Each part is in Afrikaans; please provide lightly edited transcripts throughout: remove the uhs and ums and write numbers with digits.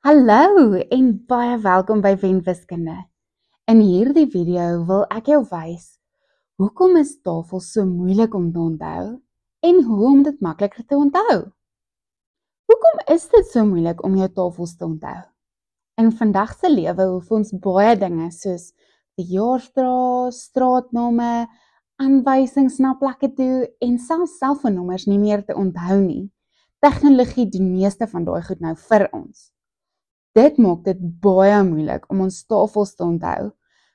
Hallo en baie welkom by Wen Wiskunde. In hierdie video wil ek jou wys hoekom is tafels so moeilik om te onthou en hoe om dit makliker te onthou. Hoekom is dit so moeilik om jou tafels te onthou? In vandag se lewe hoef ons baie dinge soos verjaarsdae, straatname, aanwysings na plekke toe en selfs selfoonnommers nie meer te onthou nie. Tegnologie doen meeste van daai goed nou vir ons. Dit maak dit baie moeilik om ons tafels te onthou,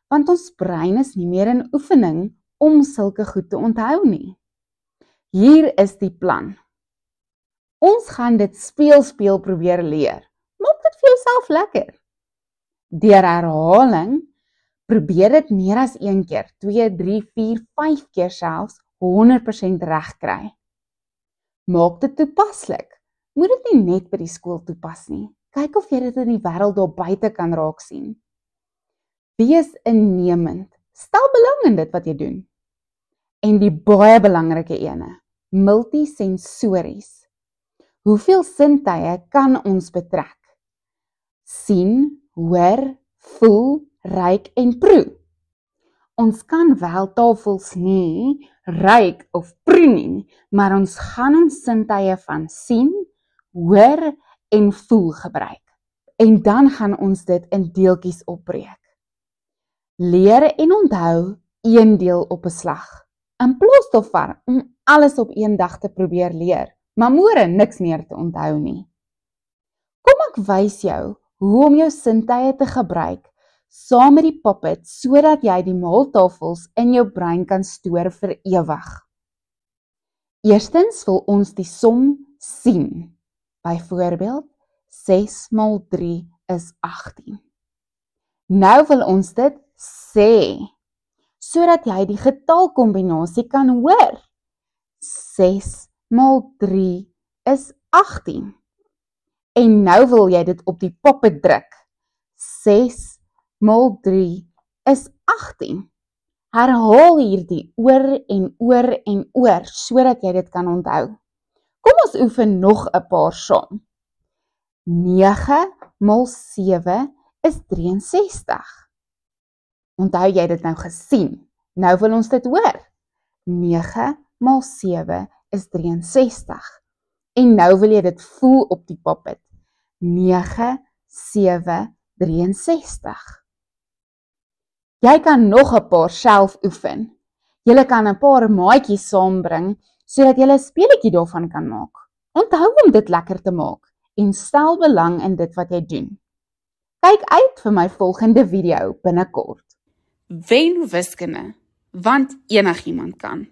want ons brein is nie meer in oefening om sulke goed te onthou nie. Hier is die plan. Ons gaan dit speel probeer leer. Maak dit vir jouself lekker. Deur herhaling, probeer dit meer as 1 keer, 2, 3, 4, 5 keer selfs 100% reg kry. Maak dit toepaslik. Moet dit nie net by die skool toepas nie. Kyk of jy dit in die wêreld daar buite kan raak sien. Wees innemend. Stel belang in dit wat jy doen. En die baie belangrike ene, multisensories. Hoeveel sintuie kan ons betrek? Sien, hoor, voel, ruik en proe. Ons kan wel tafels nie ruik of proe nie, maar ons gaan ons sintuie van sien, hoor en voel gebruik. En dan gaan ons dit in deeltjies opbreek. Leer en onthou 1 deel op 'n slag. In plaas daarvan om alles op 1 dag te probeer leer, maar môre niks meer te onthou nie. Kom ek wys jou hoe om jou sintuie te gebruik saam met die Poppet sodat jy die maaltafels in jou brein kan stoor vir ewig. Eerstens wil ons die som sien. Byvoorbeeld, 6 x 3 is 18. Nou wil ons dit sê, sodat jy die getalkombinasie kan hoor. 6 x 3 is 18. En nou wil jy dit op die Poppet druk. 6 x 3 is 18. Herhaal hierdie oor en oor en oor, sodat jy dit kan onthou. Kom ons oefen nog 'n paar saam. 9 x 7 is 63. Onthou jy dit nou gesien? Nou wil ons dit hoor. 9 x 7 is 63. En nou wil jy dit voel op die Poppet. 9, 7, 63. Jy kan nog 'n paar self oefen. Jy kan 'n paar maatjies saambring, sodat jy 'n speletjie daarvan kan maak. Onthou om dit lekker te maak en stel belang in dit wat jy doen. Kyk uit vir my volgende video binnekort. Wen wiskunde, want enigiemand kan.